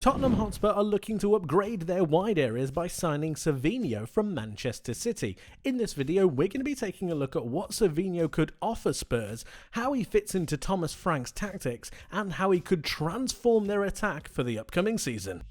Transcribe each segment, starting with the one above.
Tottenham Hotspur are looking to upgrade their wide areas by signing Savinho from Manchester City. In this video, we're going to be taking a look at what Savinho could offer Spurs, how he fits into Thomas Frank's tactics, and how he could transform their attack for the upcoming season.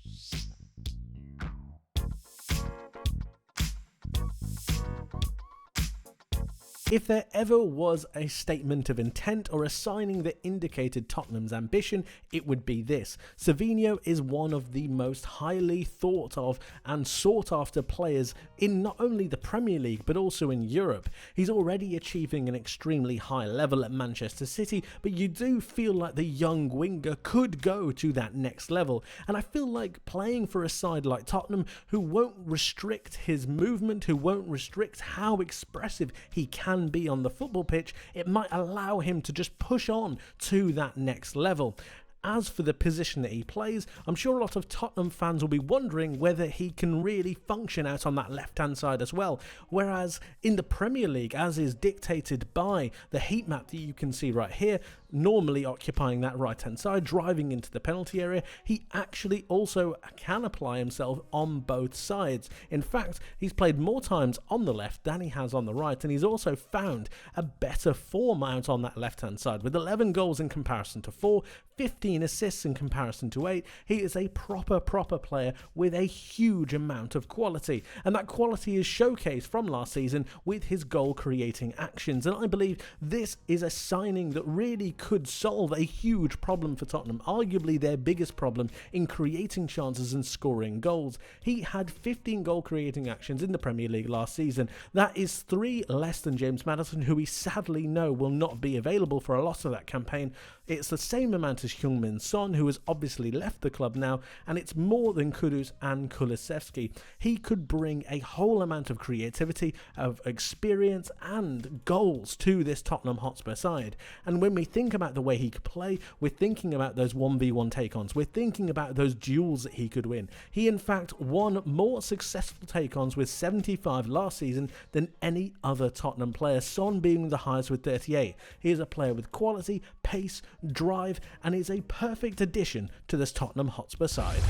If there ever was a statement of intent or a signing that indicated Tottenham's ambition, it would be this. Savinho is one of the most highly thought of and sought after players in not only the Premier League but also in Europe. He's already achieving an extremely high level at Manchester City, but you do feel like the young winger could go to that next level, and I feel like playing for a side like Tottenham, who won't restrict his movement, who won't restrict how expressive he can be on the football pitch, it might allow him to just push on to that next level. As for the position that he plays, I'm sure a lot of Tottenham fans will be wondering whether he can really function out on that left-hand side as well. Whereas in the Premier League, as is dictated by the heat map that you can see right here, normally occupying that right-hand side, driving into the penalty area, he actually also can apply himself on both sides. In fact, he's played more times on the left than he has on the right, and he's also found a better form out on that left-hand side. With 11 goals in comparison to 4, 15 assists in comparison to 8, he is a proper player with a huge amount of quality, and that quality is showcased from last season with his goal-creating actions, and I believe this is a signing that really could solve a huge problem for Tottenham, arguably their biggest problem in creating chances and scoring goals. He had 15 goal creating actions in the Premier League last season. That is 3 less than James Maddison, who we sadly know will not be available for a lot of that campaign. It's the same amount as Heung-min Son, who has obviously left the club now, and it's more than Kudus and Kulusevski. He could bring a whole amount of creativity, of experience and goals to this Tottenham Hotspur side. And when we think about the way he could play, we're thinking about those 1v1 take-ons, we're thinking about those duels that he could win. He in fact won more successful take-ons with 75 last season than any other Tottenham player, Son being the highest with 38. He is a player with quality, pace, drive, and is a perfect addition to this Tottenham Hotspur side.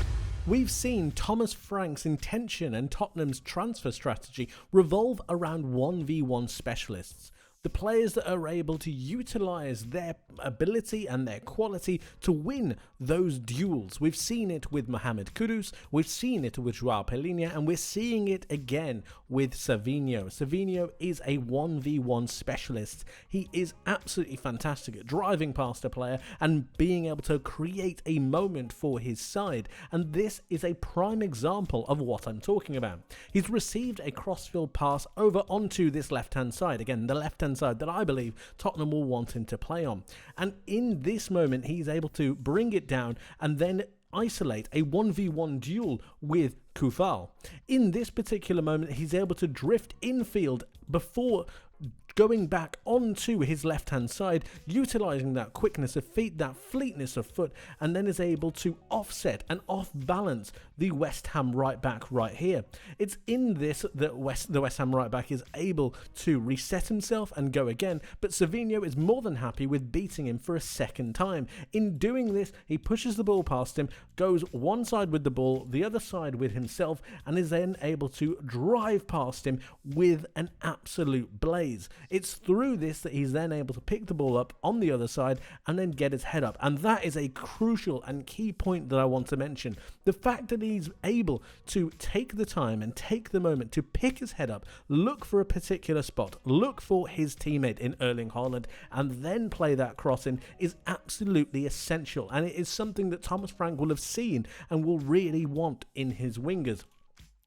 We've seen Thomas Frank's intention and Tottenham's transfer strategy revolve around 1v1 specialists. The players that are able to utilise their ability and their quality to win those duels. We've seen it with Mohamed Kudus, we've seen it with Joao Palhinha, and we're seeing it again with Savinho. Savinho is a 1v1 specialist. He is absolutely fantastic at driving past a player and being able to create a moment for his side, and this is a prime example of what I'm talking about. He's received a crossfield pass over onto this left-hand side, again the left-hand side that I believe Tottenham will want him to play on, and in this moment he's able to bring it down and then isolate a 1v1 duel with Kufal. In this particular moment he's able to drift infield before going back onto his left-hand side, utilising that quickness of feet, that fleetness of foot, and then is able to offset and off-balance the West Ham right-back right here. It's in this that the West Ham right-back is able to reset himself and go again, but Savinho is more than happy with beating him for a second time. In doing this, he pushes the ball past him, goes one side with the ball, the other side with himself, and is then able to drive past him with an absolute blaze. It's through this that he's then able to pick the ball up on the other side and then get his head up. And that is a crucial and key point that I want to mention. The fact that he's able to take the time and take the moment to pick his head up, look for a particular spot, look for his teammate in Erling Haaland, and then play that cross in is absolutely essential. And it is something that Thomas Frank will have seen and will really want in his wingers.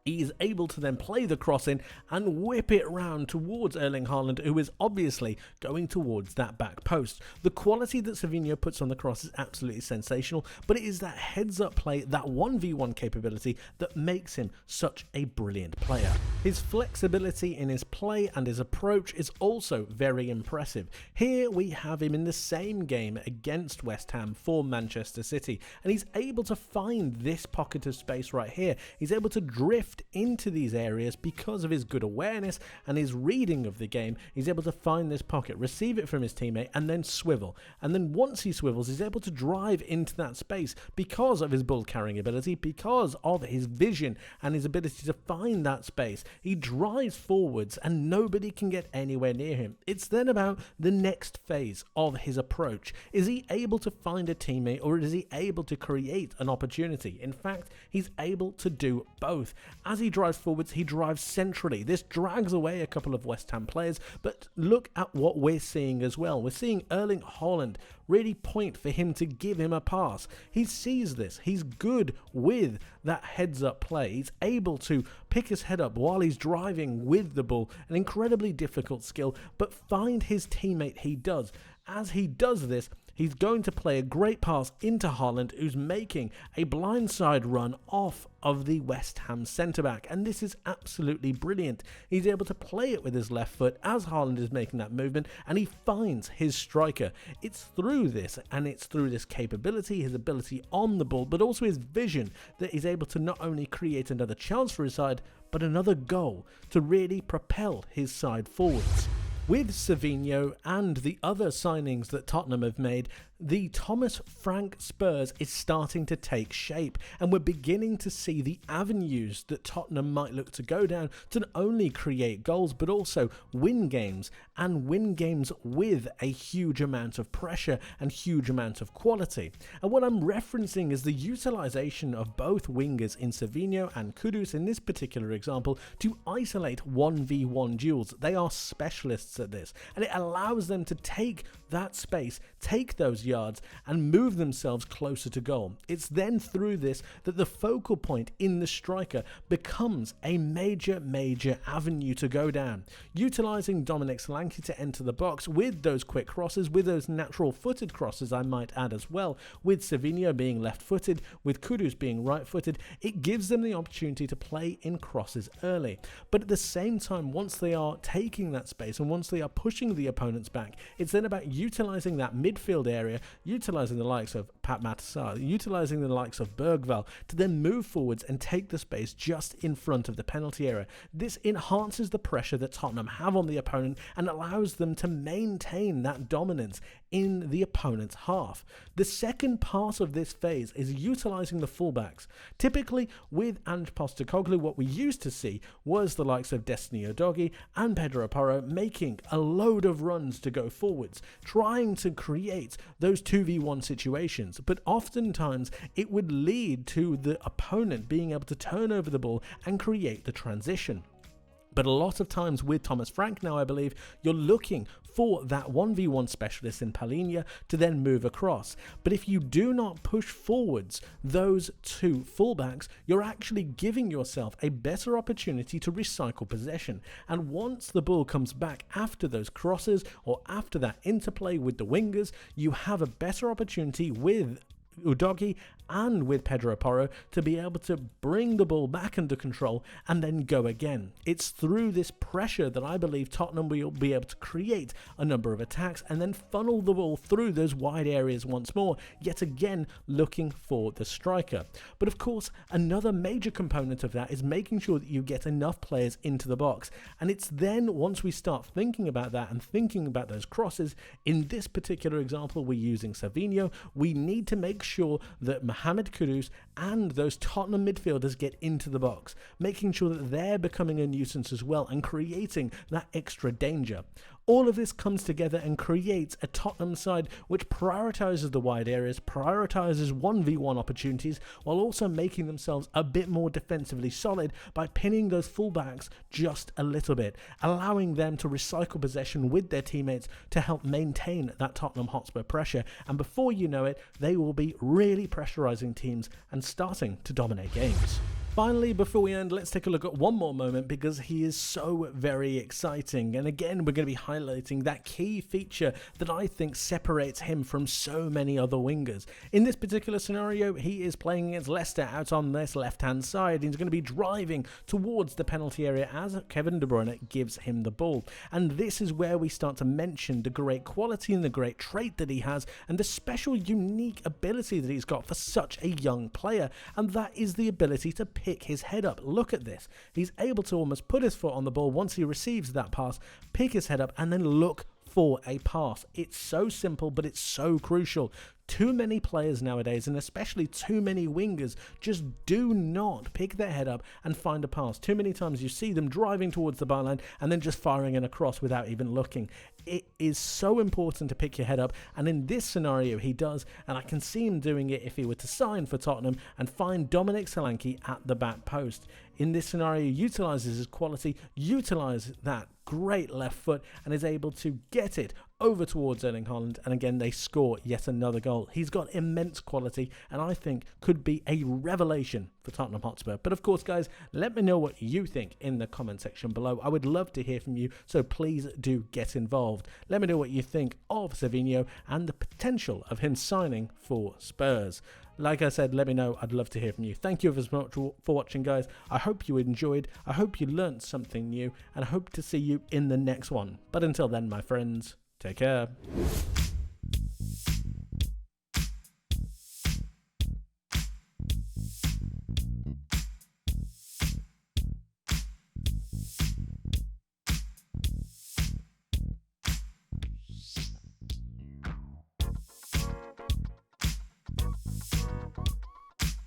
He is able to then play the cross in and whip it round towards Erling Haaland, who is obviously going towards that back post. The quality that Savinho puts on the cross is absolutely sensational, but it is that heads-up play, that 1v1 capability that makes him such a brilliant player. His flexibility in his play and his approach is also very impressive. Here we have him in the same game against West Ham for Manchester City, and he's able to find this pocket of space right here. He's able to drift into these areas because of his good awareness and his reading of the game. He's able to find this pocket, receive it from his teammate, and then swivel. And then once he swivels, he's able to drive into that space because of his ball carrying ability, because of his vision and his ability to find that space. He drives forwards and nobody can get anywhere near him. It's then about the next phase of his approach. Is he able to find a teammate, or is he able to create an opportunity? In fact, he's able to do both. As he drives forwards, he drives centrally. This drags away a couple of West Ham players, but look at what we're seeing as well. We're seeing Erling Haaland really point for him to give him a pass. He sees this. He's good with that heads up play. He's able to pick his head up while he's driving with the ball. An incredibly difficult skill, but find his teammate he does. As he does this, he's going to play a great pass into Haaland, who's making a blindside run off of the West Ham centre-back, and this is absolutely brilliant. He's able to play it with his left foot as Haaland is making that movement, and he finds his striker. It's through this, and it's through this capability, his ability on the ball, but also his vision, that he's able to not only create another chance for his side, but another goal to really propel his side forwards. With Savinho and the other signings that Tottenham have made, the Thomas Frank Spurs is starting to take shape, and we're beginning to see the avenues that Tottenham might look to go down to not only create goals but also win games, and win games with a huge amount of pressure and huge amount of quality. And what I'm referencing is the utilisation of both wingers in Savinho and Kudus in this particular example to isolate 1v1 duels. They are specialists at this, and it allows them to take that space, take those yards, and move themselves closer to goal. It's then through this that the focal point in the striker becomes a major avenue to go down. Utilising Dominic Solanke to enter the box with those quick crosses, with those natural footed crosses I might add as well, with Savinho being left footed, with Kudus being right footed, it gives them the opportunity to play in crosses early. But at the same time, once they are taking that space and once they are pushing the opponents back, it's then about utilising that midfield area, utilising the likes of Pat Matassar, utilising the likes of Bergvall to then move forwards and take the space just in front of the penalty area. This enhances the pressure that Tottenham have on the opponent and allows them to maintain that dominance in the opponent's half. The second part of this phase is utilising the fullbacks. Typically with Ange Postecoglou, what we used to see was the likes of Destiny Udogie and Pedro Porro making a load of runs to go forwards, trying to create those 2v1 situations, but oftentimes it would lead to the opponent being able to turn over the ball and create the transition. But a lot of times with Thomas Frank now, I believe, you're looking for that 1v1 specialist in Palhinha to then move across. But if you do not push forwards those two fullbacks, you're actually giving yourself a better opportunity to recycle possession. And once the ball comes back after those crosses or after that interplay with the wingers, you have a better opportunity with Udogie and with Pedro Porro to be able to bring the ball back under control and then go again. It's through this pressure that I believe Tottenham will be able to create a number of attacks and then funnel the ball through those wide areas once more, yet again looking for the striker. But of course, another major component of that is making sure that you get enough players into the box. And it's then once we start thinking about that and thinking about those crosses, in this particular example we're using Savinho, we need to make sure that Mohamed Kudus and those Tottenham midfielders get into the box, making sure that they're becoming a nuisance as well and creating that extra danger. All of this comes together and creates a Tottenham side which prioritises the wide areas, prioritises 1v1 opportunities, while also making themselves a bit more defensively solid by pinning those fullbacks just a little bit, allowing them to recycle possession with their teammates to help maintain that Tottenham Hotspur pressure. And before you know it, they will be really pressurising teams and starting to dominate games. Finally, before we end, let's take a look at one more moment because he is so very exciting. And again, we're going to be highlighting that key feature that I think separates him from so many other wingers. In this particular scenario, he is playing against Leicester out on this left-hand side. He's going to be driving towards the penalty area as Kevin De Bruyne gives him the ball. And this is where we start to mention the great quality and the great trait that he has and the special, unique ability that he's got for such a young player. And that is the ability to pick his head up. Look at this. He's able to almost put his foot on the ball once he receives that pass, pick his head up, and then look for a pass. It's so simple, but it's so crucial. Too many players nowadays, and especially too many wingers, just do not pick their head up and find a pass. Too many times you see them driving towards the byline and then just firing in a cross without even looking. It is so important to pick your head up, and in this scenario he does, and I can see him doing it if he were to sign for Tottenham and find Dominic Solanke at the back post. In this scenario, utilises his quality, utilises that great left foot, and is able to get it over towards Erling Haaland, and again they score yet another goal. He's got immense quality and I think could be a revelation for Tottenham Hotspur. But of course, guys, let me know what you think in the comment section below. I would love to hear from you, so please do get involved. Let me know what you think of Savinho and the potential of him signing for Spurs. Like I said, let me know. I'd love to hear from you. Thank you very much for watching, guys. I hope you enjoyed. I hope you learned something new, and I hope to see you in the next one. But until then, my friends, take care.